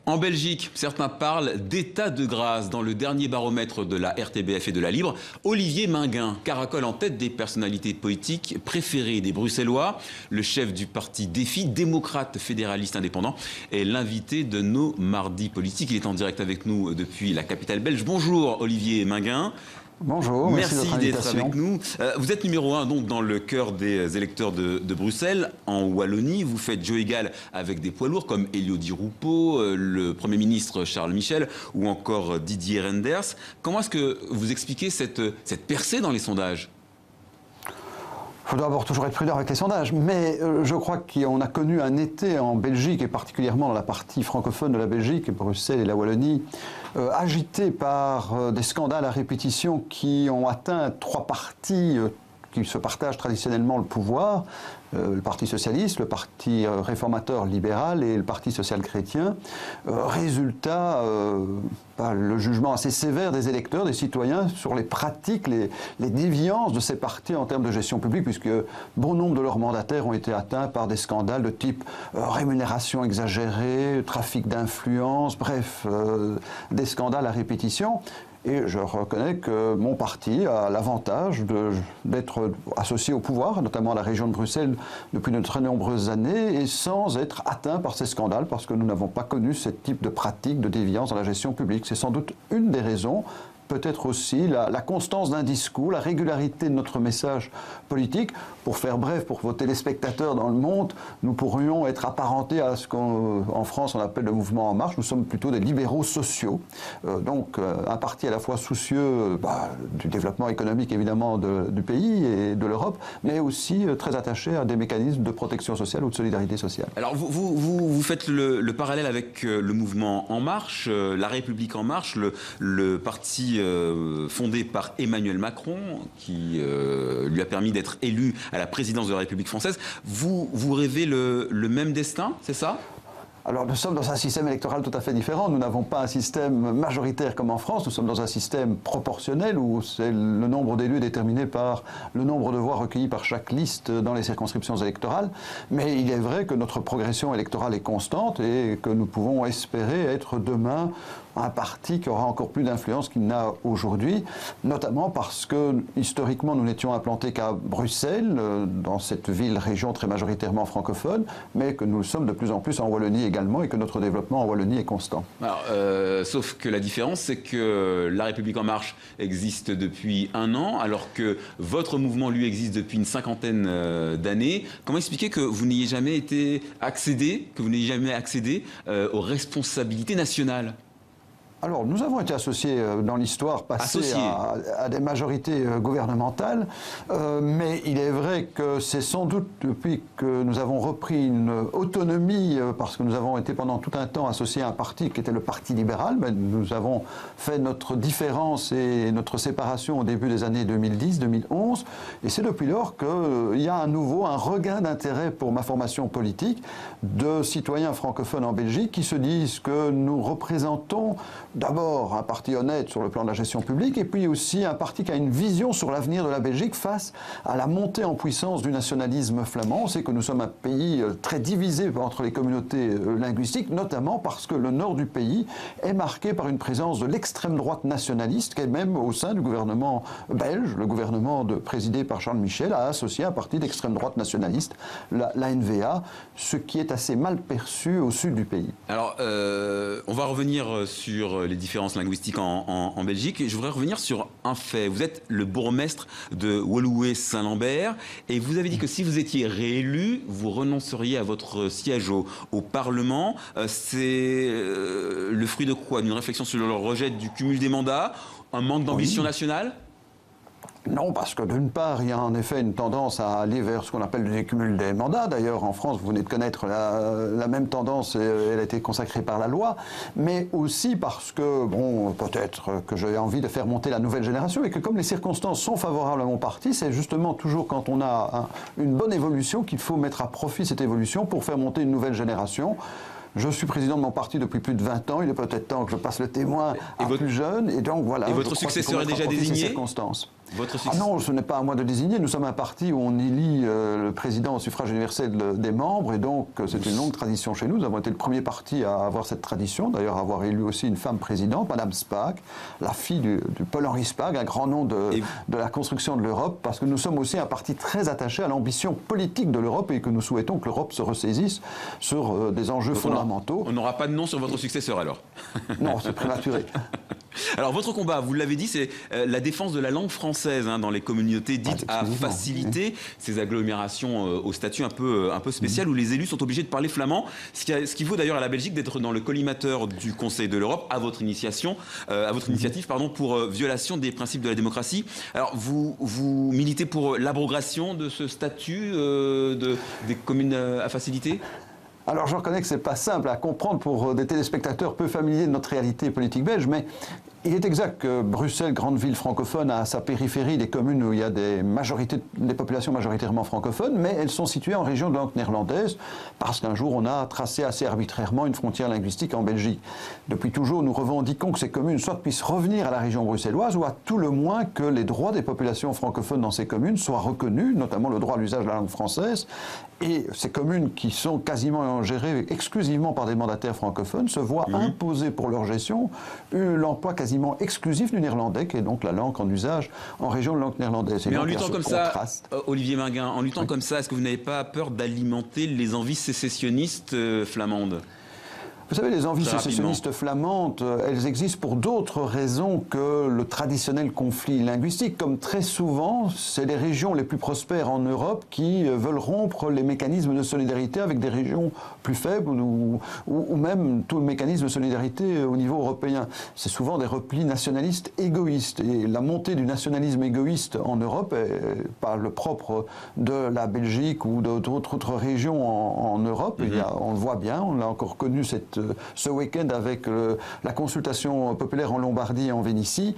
En Belgique, certains parlent d'état de grâce. Dans le dernier baromètre de la RTBF et de la Libre, Olivier Minguin caracole en tête des personnalités politiques préférées des Bruxellois. Le chef du parti Défi, démocrate fédéraliste indépendant, est l'invité de nos mardis politiques. Il est en direct avec nous depuis la capitale belge. Bonjour Olivier Minguin. Bonjour, merci d'être avec nous. Vous êtes numéro 1 donc dans le cœur des électeurs de Bruxelles. En Wallonie, vous faites jeu égal avec des poids lourds comme Elio Di Rupo, le Premier ministre Charles Michel ou encore Didier Reynders. Comment est-ce que vous expliquez cette percée dans les sondages ? Il faut d'abord toujours être prudent avec les sondages, mais je crois qu'on a connu un été en Belgique, et particulièrement dans la partie francophone de la Belgique, Bruxelles et la Wallonie, agité par des scandales à répétition qui ont atteint trois partis qui se partagent traditionnellement le pouvoir, le Parti socialiste, le Parti réformateur libéral et le Parti social-chrétien. Résultat, le jugement assez sévère des électeurs, des citoyens sur les pratiques, les déviances de ces partis en termes de gestion publique, puisque bon nombre de leurs mandataires ont été atteints par des scandales de type rémunération exagérée, trafic d'influence, bref, des scandales à répétition. Et je reconnais que mon parti a l'avantage d'être associé au pouvoir, notamment à la région de Bruxelles, depuis de très nombreuses années, et sans être atteint par ces scandales, parce que nous n'avons pas connu ce type de pratique de déviance dans la gestion publique. C'est sans doute une des raisons. Peut-être aussi la constance d'un discours, la régularité de notre message politique. Pour faire bref, pour vos téléspectateurs dans le monde, nous pourrions être apparentés à ce qu'en France on appelle le mouvement En Marche. Nous sommes plutôt des libéraux sociaux. Donc un parti à la fois soucieux du développement économique évidemment du pays et de l'Europe, mais aussi très attaché à des mécanismes de protection sociale ou de solidarité sociale. Alors vous faites le parallèle avec le mouvement En Marche, la République En Marche, le parti fondé par Emmanuel Macron, qui lui a permis d'être élu à la présidence de la République française. Vous rêvez le même destin, c'est ça ? Alors nous sommes dans un système électoral tout à fait différent. Nous n'avons pas un système majoritaire comme en France. Nous sommes dans un système proportionnel où c'est le nombre d'élus déterminé par le nombre de voix recueillies par chaque liste dans les circonscriptions électorales. Mais il est vrai que notre progression électorale est constante et que nous pouvons espérer être demain un parti qui aura encore plus d'influence qu'il n'a aujourd'hui, notamment parce que historiquement nous n'étions implantés qu'à Bruxelles, dans cette ville-région très majoritairement francophone, mais que nous sommes de plus en plus en Wallonie également et que notre développement en Wallonie est constant. Alors, sauf que la différence, c'est que la République En Marche existe depuis 1 an, alors que votre mouvement, lui, existe depuis une cinquantaine d'années. Comment expliquer que vous n'ayez jamais accédé aux responsabilités nationales ? Alors, nous avons été associés dans l'histoire passée à des majorités gouvernementales, mais il est vrai que c'est sans doute depuis que nous avons repris une autonomie, parce que nous avons été pendant tout un temps associés à un parti qui était le Parti libéral, mais nous avons fait notre différence et notre séparation au début des années 2010-2011, et c'est depuis lors qu'il y a à nouveau un regain d'intérêt pour ma formation politique de citoyens francophones en Belgique qui se disent que nous représentons d'abord un parti honnête sur le plan de la gestion publique et puis aussi un parti qui a une vision sur l'avenir de la Belgique face à la montée en puissance du nationalisme flamand. On sait que nous sommes un pays très divisé entre les communautés linguistiques, notamment parce que le nord du pays est marqué par une présence de l'extrême droite nationaliste qui est même au sein du gouvernement belge, le gouvernement présidé par Charles Michel, a associé un parti d'extrême droite nationaliste, la NVA, ce qui est assez mal perçu au sud du pays. Alors, on va revenir sur les différences linguistiques en Belgique. Je voudrais revenir sur un fait. Vous êtes le bourgmestre de Woluwe-Saint-Lambert et vous avez dit que si vous étiez réélu, vous renonceriez à votre siège au Parlement. C'est le fruit de quoi? D'une réflexion sur le rejet du cumul des mandats, un manque d'ambition nationale? Non, parce que d'une part, il y a en effet une tendance à aller vers ce qu'on appelle le décumul des mandats. D'ailleurs, en France, vous venez de connaître la même tendance, elle a été consacrée par la loi, mais aussi parce que, bon, peut-être que j'ai envie de faire monter la nouvelle génération et que comme les circonstances sont favorables à mon parti, c'est justement toujours quand on a une bonne évolution qu'il faut mettre à profit cette évolution pour faire monter une nouvelle génération. Je suis président de mon parti depuis plus de 20 ans. Il est peut-être temps que je passe le témoin à plus jeunes. Et donc voilà. Et votre successeur est déjà désigné ? Votre succès? Ah non, ce n'est pas à moi de désigner. Nous sommes un parti où on élit le président au suffrage universel des membres, et donc c'est une longue tradition chez nous. Nous avons été le premier parti à avoir cette tradition, d'ailleurs à avoir élu aussi une femme présidente, Madame Spaak, la fille du Paul-Henri Spaak, un grand nom de la construction de l'Europe, parce que nous sommes aussi un parti très attaché à l'ambition politique de l'Europe et que nous souhaitons que l'Europe se ressaisisse sur des enjeux fondamentaux. On n'aura pas de nom sur votre successeur alors? Non, c'est prématuré. Alors votre combat, vous l'avez dit, c'est la défense de la langue française dans les communautés dites à faciliter ces agglomérations au statut un peu spécial où les élus sont obligés de parler flamand, ce qui vaut d'ailleurs à la Belgique d'être dans le collimateur du Conseil de l'Europe à votre initiative pour violation des principes de la démocratie. Alors vous militez pour l'abrogation de ce statut des communes à faciliter? Alors je reconnais que ce n'est pas simple à comprendre pour des téléspectateurs peu familiers de notre réalité politique belge, mais il est exact que Bruxelles, grande ville francophone, a à sa périphérie des communes où il y a des populations majoritairement francophones, mais elles sont situées en région de langue néerlandaise, parce qu'un jour on a tracé assez arbitrairement une frontière linguistique en Belgique. Depuis toujours, nous revendiquons que ces communes soit puissent revenir à la région bruxelloise, ou à tout le moins que les droits des populations francophones dans ces communes soient reconnus, notamment le droit à l'usage de la langue française, et ces communes qui sont quasiment gérées exclusivement par des mandataires francophones se voient imposer pour leur gestion l'emploi quasiment exclusif du néerlandais, qui est donc la langue en usage en région de langue néerlandaise. Mais en luttant comme ça, Olivier Minguin, en luttant comme ça, est-ce que vous n'avez pas peur d'alimenter les envies sécessionnistes flamandes ? Vous savez, les envies sécessionnistes flamandes, elles existent pour d'autres raisons que le traditionnel conflit linguistique. Comme très souvent, c'est les régions les plus prospères en Europe qui veulent rompre les mécanismes de solidarité avec des régions plus faibles ou même tout le mécanisme de solidarité au niveau européen. C'est souvent des replis nationalistes égoïstes. Et la montée du nationalisme égoïste en Europe est pas le propre de la Belgique ou d'autres régions en Europe. On le voit bien, on l'a encore connu ce week-end avec la consultation populaire en Lombardie et en Vénétie.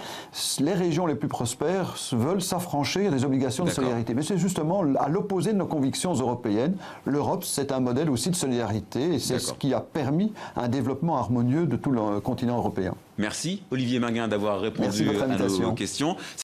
Les régions les plus prospères veulent s'affranchir des obligations de solidarité. Mais c'est justement à l'opposé de nos convictions européennes. L'Europe, c'est un modèle aussi de solidarité et c'est ce qui a permis un développement harmonieux de tout le continent européen. Merci Olivier Minguin d'avoir répondu à nos questions.